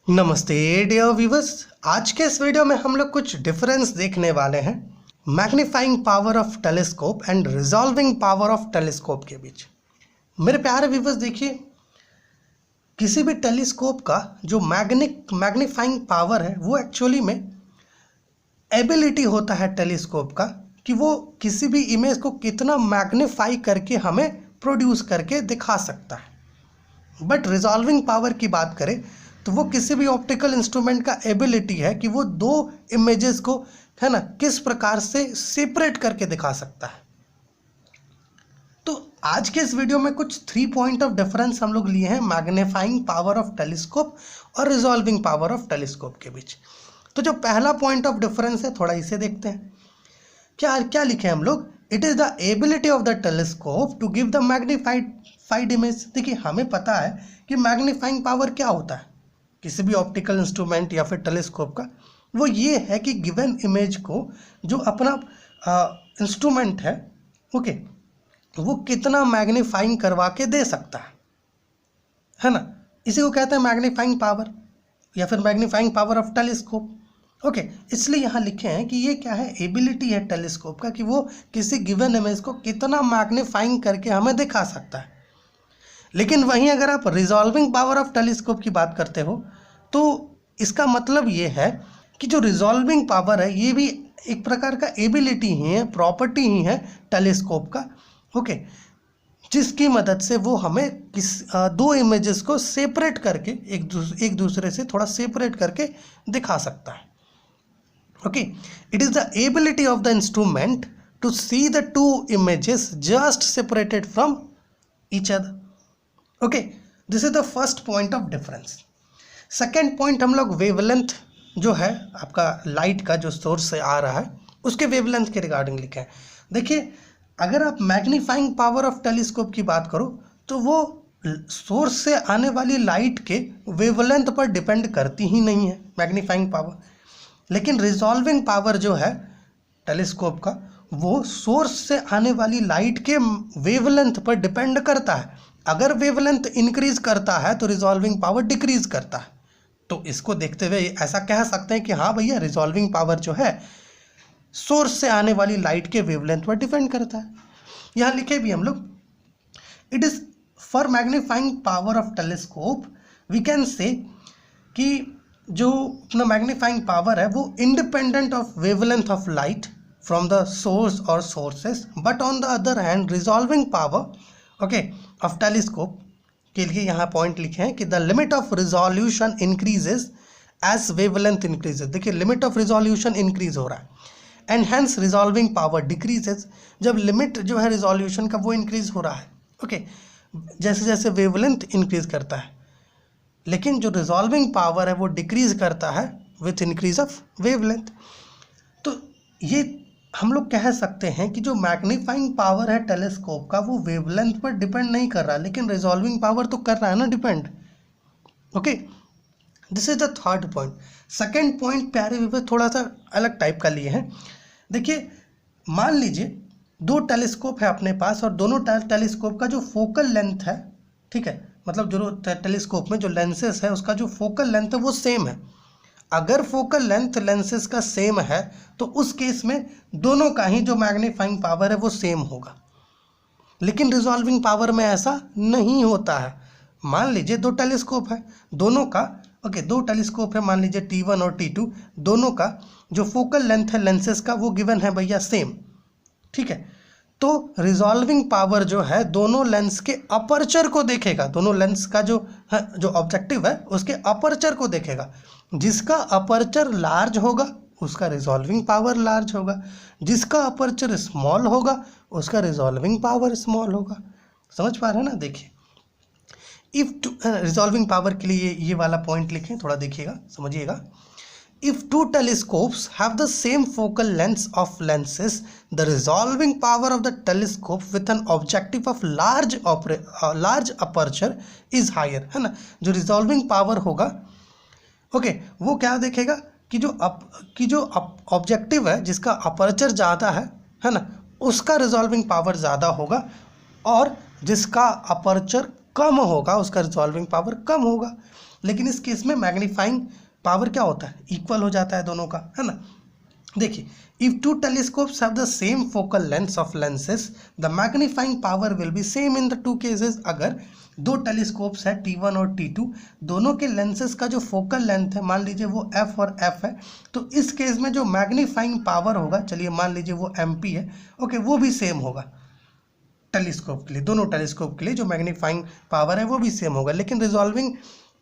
नमस्ते dear viewers. आज के इस वीडियो में हम लोग कुछ डिफरेंस देखने वाले हैं magnifying power of telescope and resolving power of telescope के बीच। मेरे प्यारे व्यूअर्स, देखिए, किसी भी टेलीस्कोप का जो मैग्नीफाइंग पावर है वो एक्चुअली में एबिलिटी होता है टेलीस्कोप का कि वो किसी भी इमेज को कितना मैग्नीफाई करके हमें प्रोड्यूस करके दिखा सकता है। बट रिजॉल्विंग पावर की बात करें तो वो किसी भी ऑप्टिकल इंस्ट्रूमेंट का एबिलिटी है कि वो दो इमेजेस को, है ना, किस प्रकार से सेपरेट करके दिखा सकता है। तो आज के इस वीडियो में कुछ 3 पॉइंट ऑफ डिफरेंस हम लोग लिए हैं मैग्नीफाइंग पावर ऑफ टेलीस्कोप और रिजॉल्विंग पावर ऑफ टेलीस्कोप के बीच। तो जो पहला पॉइंट ऑफ डिफरेंस है, थोड़ा इसे देखते हैं। क्या लिखे हम लोग? It is the ability of the telescope to give the magnified image. देखिए, हमें पता है कि मैग्नीफाइंग पावर क्या होता है किसी भी ऑप्टिकल इंस्ट्रूमेंट या फिर टेलीस्कोप का। वो ये है कि गिवन इमेज को जो अपना इंस्ट्रूमेंट है, ओके, वो कितना मैग्नीफाइंग करवा के दे सकता है ना। इसी को कहते हैं मैग्नीफाइंग पावर या फिर magnifying power of telescope. Okay, इसलिए यहाँ लिखे हैं कि ये क्या है, एबिलिटी है टेलीस्कोप का कि वो किसी गिवन इमेज को कितना मैग्नीफाइंग करके हमें दिखा सकता है। लेकिन वहीं अगर आप रिजॉल्विंग पावर ऑफ टेलीस्कोप की बात करते हो तो इसका मतलब ये है कि जो रिजॉल्विंग पावर है ये भी एक प्रकार का एबिलिटी ही है, प्रॉपर्टी ही है टेलीस्कोप का, ओके, जिसकी मदद से वो हमें दो इमेजेस को सेपरेट करके एक दूसरे से थोड़ा सेपरेट करके दिखा सकता है। Okay, it is the ability of the instrument to see the two images just separated from each other. Okay, this is the first point of difference. Second point, हम लोग वेवलेंथ जो है आपका लाइट का जो सोर्स से आ रहा है उसके वेवलेंथ के रिगार्डिंग लिखे हैं। देखिए, अगर आप मैग्नीफाइंग पावर ऑफ टेलीस्कोप की बात करो तो वो सोर्स से आने वाली लाइट के वेवलेंथ पर डिपेंड करती ही नहीं है मैग्नीफाइंग पावर। लेकिन रिजॉल्विंग पावर जो है टेलीस्कोप का वो सोर्स से आने वाली लाइट के वेवलेंथ पर डिपेंड करता है। अगर वेवलेंथ इंक्रीज करता है तो रिजॉल्विंग पावर डिक्रीज करता है। तो इसको देखते हुए ऐसा कह सकते हैं कि हाँ भैया, रिजॉल्विंग पावर जो है सोर्स से आने वाली लाइट के वेवलेंथ पर डिपेंड करता है। यहाँ लिखे भी हम लोग, it is for magnifying power of telescope we can say कि जो अपना मैग्नीफाइंग पावर है वो independent of wavelength of light from the source और sources. But on the other hand resolving power okay of telescope के लिए यहाँ point लिखे हैं कि the limit of resolution increases as wavelength increases. देखिए, लिमिट ऑफ रिजोल्यूशन इंक्रीज हो रहा है and hence resolving power decreases. जब लिमिट जो है रिजोल्यूशन का वो इंक्रीज हो रहा है, ओके, जैसे जैसे वेवलेंथ इंक्रीज करता है, लेकिन जो रिजॉल्विंग पावर है वो डिक्रीज करता है विथ इंक्रीज ऑफ वेवलेंथ। तो ये हम लोग कह सकते हैं कि जो मैग्नीफाइंग पावर है टेलीस्कोप का वो वेवलेंथ पर डिपेंड नहीं कर रहा, लेकिन रिजॉल्विंग पावर तो कर रहा है ना depend. Okay, this is the third point. Second point प्यारे व्यूअर्स थोड़ा सा अलग टाइप का लिए हैं। देखिए, मान लीजिए दो टेलीस्कोप है अपने पास और दोनों टेलीस्कोप का जो फोकल लेंथ है, ठीक है, मतलब जो टेलीस्कोप में जो लेंसेस है उसका जो फोकल लेंथ है वो सेम है। अगर फोकल लेंथ लेंसेस का सेम है तो उस केस में दोनों का ही जो मैग्नीफाइंग पावर है वो सेम होगा। लेकिन रिजॉल्विंग पावर में ऐसा नहीं होता है। मान लीजिए दो टेलीस्कोप है, दोनों का दो टेलीस्कोप है, मान लीजिए T1 और T2, दोनों का जो फोकल लेंथ है लेंसेस का वो गिवन है भैया सेम, ठीक है। तो रिजॉल्विंग पावर जो है दोनों लेंस के अपर्चर को देखेगा, दोनों लेंस का जो ऑब्जेक्टिव है उसके अपर्चर को देखेगा। जिसका अपर्चर लार्ज होगा उसका रिजॉल्विंग पावर लार्ज होगा, जिसका अपर्चर स्मॉल होगा उसका रिजॉल्विंग पावर स्मॉल होगा। समझ पा रहे हैं ना? देखिए, इफ रिजॉल्विंग पावर के लिए ये वाला पॉइंट लिखें, थोड़ा देखिएगा, समझिएगा। If two telescopes have the same focal length of lenses, the resolving power of the telescope with an objective of large aperture is higher, है ना। जो resolving power होगा, ओके, वो क्या देखेगा कि जो ऑब्जेक्टिव है जिसका अपर्चर ज़्यादा है ना, उसका रिजॉल्विंग पावर ज़्यादा होगा, और जिसका अपर्चर कम होगा उसका रिजॉल्विंग पावर कम होगा। लेकिन इस केस में मैग्नीफाइंग पावर क्या होता है, इक्वल हो जाता है दोनों का, है ना। देखिए, if two telescopes have the same focal length of lenses the magnifying power will be same in the two cases. अगर दो टेलीस्कोप्स है T1 और T2, दोनों के लेंसेज का जो फोकल लेंथ है मान लीजिए वो f और f है, तो इस केस में जो मैग्नीफाइंग पावर होगा, चलिए मान लीजिए वो MP है, ओके, वो भी सेम होगा टेलीस्कोप के लिए, दोनों टेलीस्कोप के लिए जो मैग्नीफाइंग पावर है वो भी सेम होगा। लेकिन रिजॉल्विंग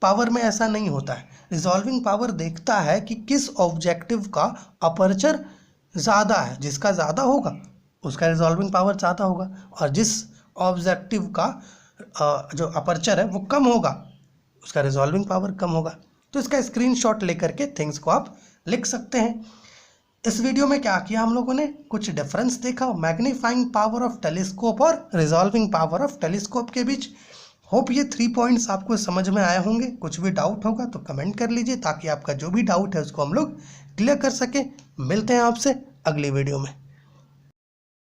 पावर में ऐसा नहीं होता है। रिजॉल्विंग पावर देखता है कि किस ऑब्जेक्टिव का अपर्चर ज़्यादा है, जिसका ज़्यादा होगा उसका रिजॉल्विंग पावर ज़्यादा होगा, और जिस ऑब्जेक्टिव का जो अपर्चर है वो कम होगा उसका रिजॉल्विंग पावर कम होगा। तो इसका स्क्रीनशॉट लेकर के थिंग्स को आप लिख सकते हैं। इस वीडियो में क्या किया हम लोगों ने, कुछ डिफरेंस देखा मैग्नीफाइंग पावर ऑफ टेलीस्कोप और रिजॉल्विंग पावर ऑफ टेलीस्कोप के बीच। होप ये 3 पॉइंट्स आपको समझ में आए होंगे। कुछ भी डाउट होगा तो कमेंट कर लीजिए, ताकि आपका जो भी डाउट है उसको हम लोग क्लियर कर सके। मिलते हैं आपसे अगली वीडियो में।